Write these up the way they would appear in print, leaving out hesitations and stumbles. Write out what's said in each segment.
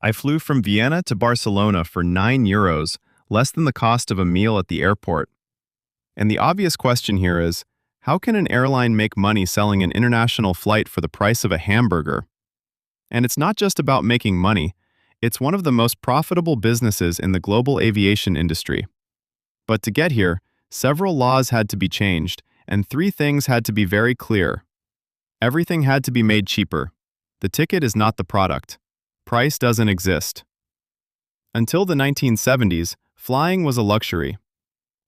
I flew from Vienna to Barcelona for €9, less than the cost of a meal at the airport. And the obvious question here is, how can an airline make money selling an international flight for the price of a hamburger? And it's not just about making money, it's one of the most profitable businesses in the global aviation industry. But to get here, several laws had to be changed, and three things had to be very clear. Everything had to be made cheaper. The ticket is not the product. Price doesn't exist. Until the 1970s, flying was a luxury.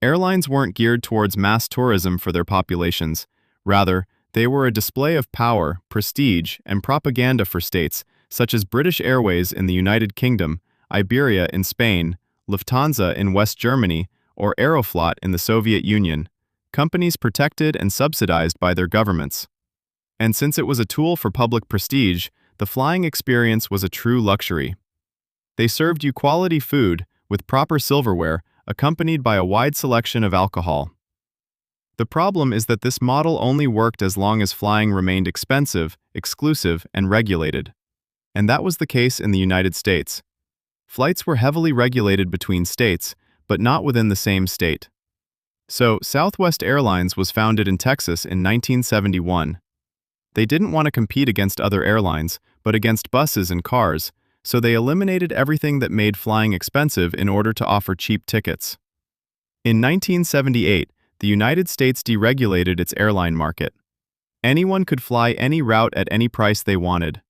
Airlines weren't geared towards mass tourism for their populations. Rather, they were a display of power, prestige, and propaganda for states such as British Airways in the United Kingdom, Iberia in Spain, Lufthansa in West Germany, or Aeroflot in the Soviet Union, companies protected and subsidized by their governments. And since it was a tool for public prestige, the flying experience was a true luxury. They served you quality food with proper silverware, accompanied by a wide selection of alcohol. The problem is that this model only worked as long as flying remained expensive, exclusive, and regulated. And that was the case in the United States. Flights were heavily regulated between states, but not within the same state. So, Southwest Airlines was founded in Texas in 1971. They didn't want to compete against other airlines, but against buses and cars, so they eliminated everything that made flying expensive in order to offer cheap tickets. In 1978, the United States deregulated its airline market. Anyone could fly any route at any price they wanted.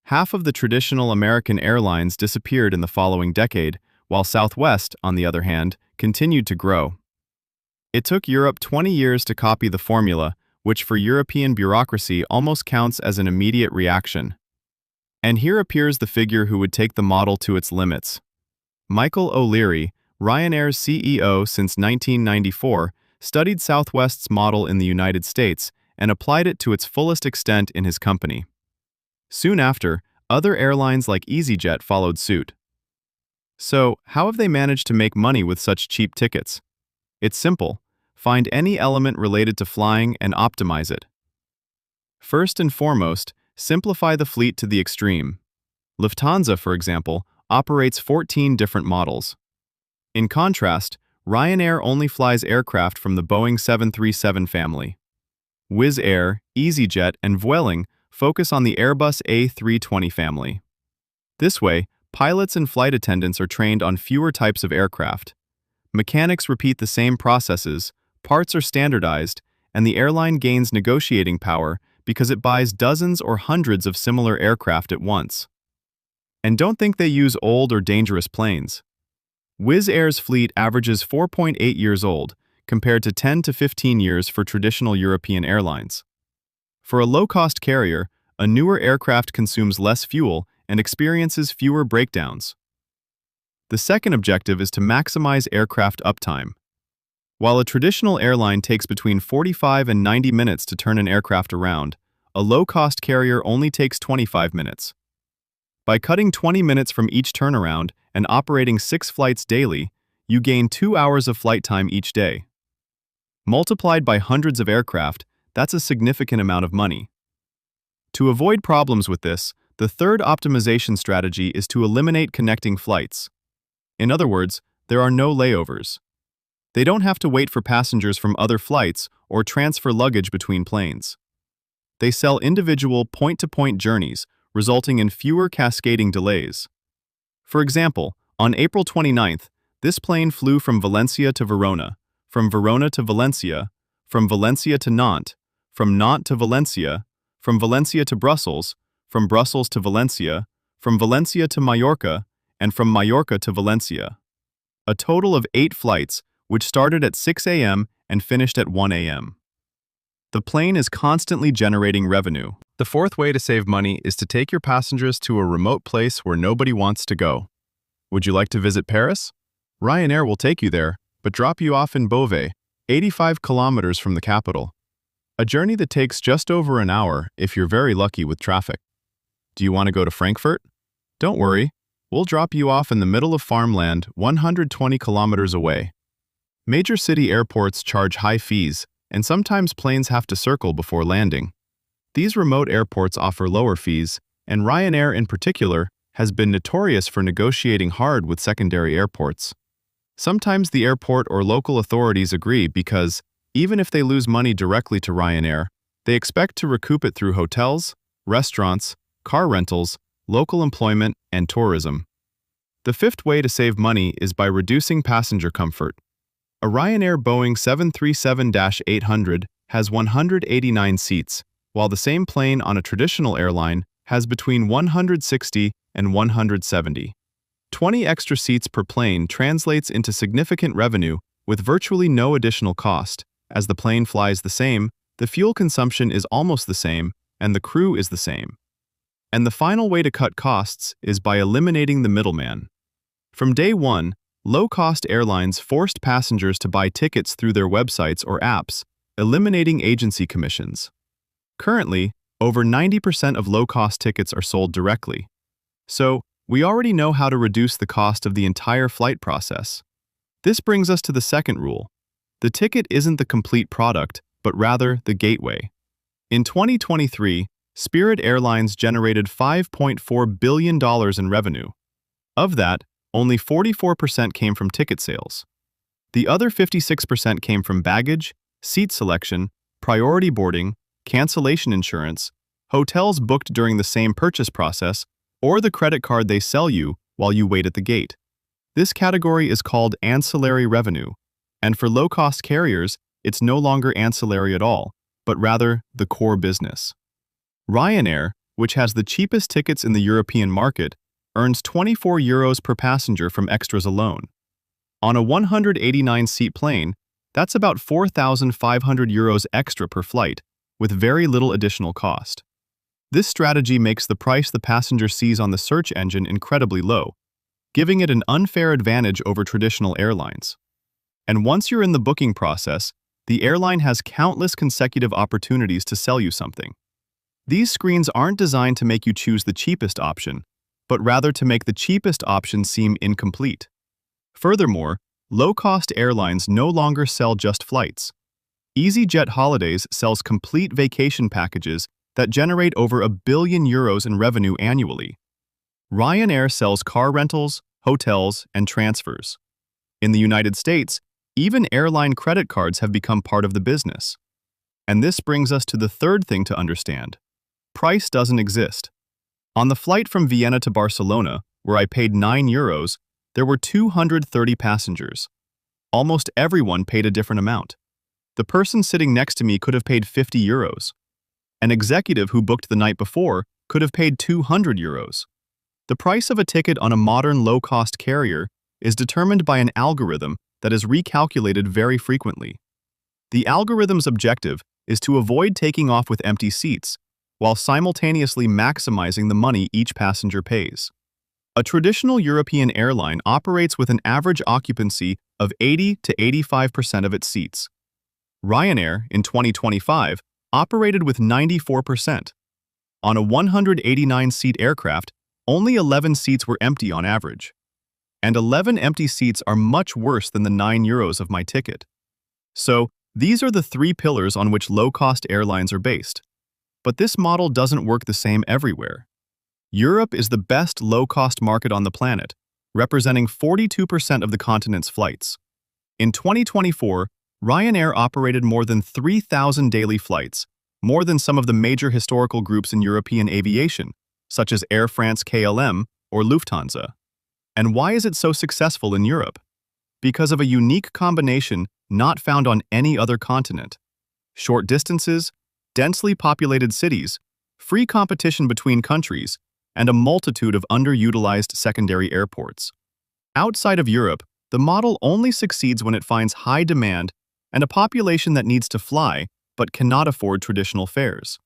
Half of the traditional American airlines disappeared in the following decade, while Southwest, on the other hand, continued to grow. It took Europe 20 years to copy the formula, which for European bureaucracy almost counts as an immediate reaction. And here appears the figure who would take the model to its limits. Michael O'Leary, Ryanair's CEO since 1994, studied Southwest's model in the United States and applied it to its fullest extent in his company. Soon after, other airlines like easyJet followed suit. So, how have they managed to make money with such cheap tickets? It's simple. Find any element related to flying and optimize it. First and foremost, simplify the fleet to the extreme. Lufthansa, for example, operates 14 different models. In contrast, Ryanair only flies aircraft from the Boeing 737 family. Wizz Air, easyJet, and Vueling focus on the Airbus A320 family. This way, pilots and flight attendants are trained on fewer types of aircraft. Mechanics repeat the same processes, parts are standardized, and the airline gains negotiating power because it buys dozens or hundreds of similar aircraft at once. And don't think they use old or dangerous planes. Wizz Air's fleet averages 4.8 years old, compared to 10 to 15 years for traditional European airlines. For a low-cost carrier, a newer aircraft consumes less fuel and experiences fewer breakdowns. The second objective is to maximize aircraft uptime. While a traditional airline takes between 45 and 90 minutes to turn an aircraft around, a low-cost carrier only takes 25 minutes. By cutting 20 minutes from each turnaround and operating 6 flights daily, you gain 2 hours of flight time each day. Multiplied by hundreds of aircraft, that's a significant amount of money. To avoid problems with this, the third optimization strategy is to eliminate connecting flights. In other words, there are no layovers. They don't have to wait for passengers from other flights or transfer luggage between planes. They sell individual point-to-point journeys, resulting in fewer cascading delays. For example, on April 29th, this plane flew from Valencia to Verona, from Verona to Valencia, from Valencia to Nantes, from Nantes to Valencia, from Valencia to Brussels, from Brussels to Valencia, from Valencia to Mallorca, and from Mallorca to Valencia. A total of 8 flights, which started at 6 a.m. and finished at 1 a.m. The plane is constantly generating revenue. The fourth way to save money is to take your passengers to a remote place where nobody wants to go. Would you like to visit Paris? Ryanair will take you there, but drop you off in Beauvais, 85 kilometers from the capital. A journey that takes just over an hour if you're very lucky with traffic. Do you want to go to Frankfurt? Don't worry, we'll drop you off in the middle of farmland 120 kilometers away. Major city airports charge high fees, and sometimes planes have to circle before landing. These remote airports offer lower fees, and Ryanair in particular has been notorious for negotiating hard with secondary airports. Sometimes the airport or local authorities agree because, even if they lose money directly to Ryanair, they expect to recoup it through hotels, restaurants, car rentals, local employment, and tourism. The fifth way to save money is by reducing passenger comfort. A Ryanair Boeing 737-800 has 189 seats, while the same plane on a traditional airline has between 160 and 170. 20 extra seats per plane translates into significant revenue with virtually no additional cost. As the plane flies the same, the fuel consumption is almost the same, and the crew is the same. And the final way to cut costs is by eliminating the middleman. From day one, low-cost airlines forced passengers to buy tickets through their websites or apps, eliminating agency commissions. Currently, over 90% of low-cost tickets are sold directly. So, we already know how to reduce the cost of the entire flight process. This brings us to the second rule. The ticket isn't the complete product, but rather the gateway. In 2023, Spirit Airlines generated $5.4 billion in revenue. Of that, only 44% came from ticket sales. The other 56% came from baggage, seat selection, priority boarding, cancellation insurance, hotels booked during the same purchase process, or the credit card they sell you while you wait at the gate. This category is called ancillary revenue, and for low-cost carriers, it's no longer ancillary at all, but rather the core business. Ryanair, which has the cheapest tickets in the European market, earns €24 per passenger from extras alone. On a 189-seat plane, that's about €4,500 extra per flight, with very little additional cost. This strategy makes the price the passenger sees on the search engine incredibly low, giving it an unfair advantage over traditional airlines. And once you're in the booking process, the airline has countless consecutive opportunities to sell you something. These screens aren't designed to make you choose the cheapest option, but rather to make the cheapest option seem incomplete. Furthermore, low-cost airlines no longer sell just flights. easyJet Holidays sells complete vacation packages that generate over €1 billion in revenue annually. Ryanair sells car rentals, hotels, and transfers. In the United States, even airline credit cards have become part of the business. And this brings us to the third thing to understand. Price doesn't exist. On the flight from Vienna to Barcelona, where I paid €9, there were 230 passengers. Almost everyone paid a different amount. The person sitting next to me could have paid €50. An executive who booked the night before could have paid €200. The price of a ticket on a modern low-cost carrier is determined by an algorithm that is recalculated very frequently. The algorithm's objective is to avoid taking off with empty seats, while simultaneously maximizing the money each passenger pays. A traditional European airline operates with an average occupancy of 80 to 85% of its seats. Ryanair, in 2025, operated with 94%. On a 189-seat aircraft, only 11 seats were empty on average. And 11 empty seats are much worse than the €9 of my ticket. So, these are the three pillars on which low-cost airlines are based. But this model doesn't work the same everywhere. Europe is the best low-cost market on the planet, representing 42% of the continent's flights. In 2024, Ryanair operated more than 3,000 daily flights, more than some of the major historical groups in European aviation, such as Air France-KLM or Lufthansa. And why is it so successful in Europe? Because of a unique combination not found on any other continent. Short distances, densely populated cities, free competition between countries, and a multitude of underutilized secondary airports. Outside of Europe, the model only succeeds when it finds high demand and a population that needs to fly but cannot afford traditional fares.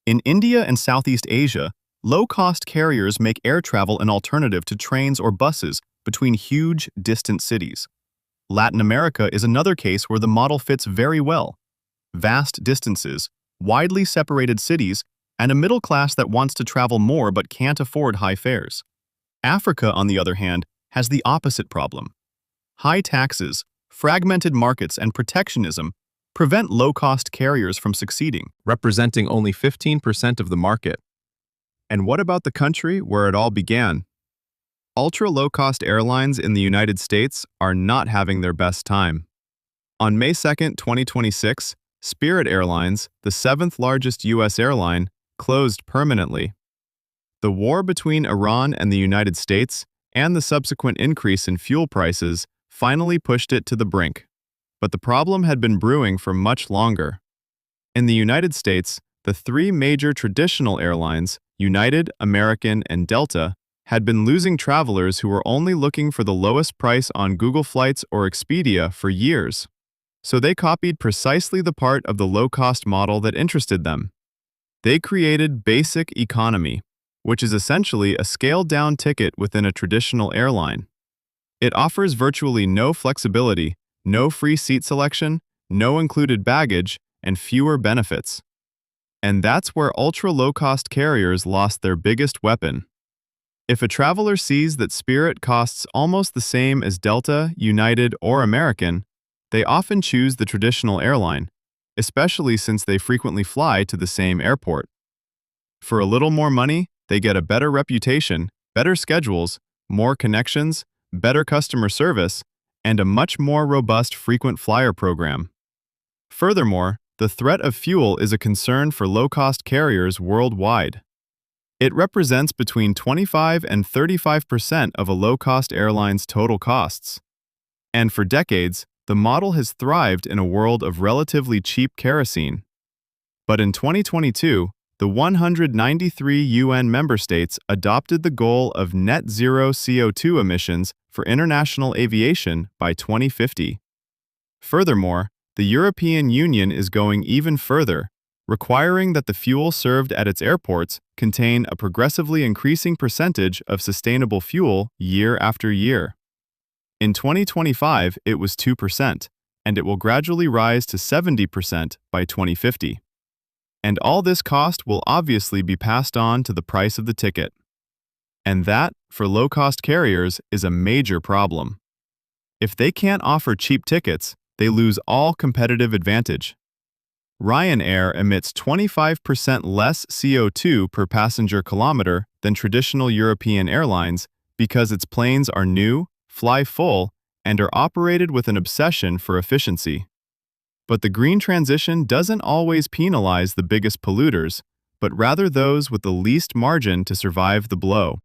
In India and Southeast Asia, low-cost carriers make air travel an alternative to trains or buses between huge, distant cities. Latin America is another case where the model fits very well. Vast distances, widely separated cities, and a middle class that wants to travel more but can't afford high fares. Africa, on the other hand, has the opposite problem. High taxes, fragmented markets, and protectionism prevent low-cost carriers from succeeding, representing only 15% of the market. And what about the country where it all began, Ultra-low-cost airlines in the United States are not having their best time. On May 2, 2026, Spirit Airlines, the seventh-largest U.S. airline, closed permanently. The war between Iran and the United States and the subsequent increase in fuel prices finally pushed it to the brink. But the problem had been brewing for much longer. In the United States, the three major traditional airlines, United, American, and Delta, had been losing travelers who were only looking for the lowest price on Google Flights or Expedia for years. So they copied precisely the part of the low-cost model that interested them. They created basic economy, which is essentially a scaled-down ticket within a traditional airline. It offers virtually no flexibility, no free seat selection, no included baggage, and fewer benefits. And that's where ultra-low-cost carriers lost their biggest weapon. If a traveler sees that Spirit costs almost the same as Delta, United, or American, they often choose the traditional airline, especially since they frequently fly to the same airport. For a little more money, they get a better reputation, better schedules, more connections, better customer service, and a much more robust frequent flyer program. Furthermore, the threat of fuel is a concern for low-cost carriers worldwide. It represents between 25 and 35% of a low-cost airline's total costs. And for decades, the model has thrived in a world of relatively cheap kerosene. But in 2022, the 193 UN member states adopted the goal of net zero CO2 emissions for international aviation by 2050. Furthermore, the European Union is going even further, requiring that the fuel served at its airports contain a progressively increasing percentage of sustainable fuel year after year. In 2025, it was 2%, and it will gradually rise to 70% by 2050. And all this cost will obviously be passed on to the price of the ticket. And that, for low-cost carriers, is a major problem. If they can't offer cheap tickets, they lose all competitive advantage. Ryanair emits 25% less CO2 per passenger kilometer than traditional European airlines because its planes are new, fly full, and are operated with an obsession for efficiency. But the green transition doesn't always penalize the biggest polluters, but rather those with the least margin to survive the blow.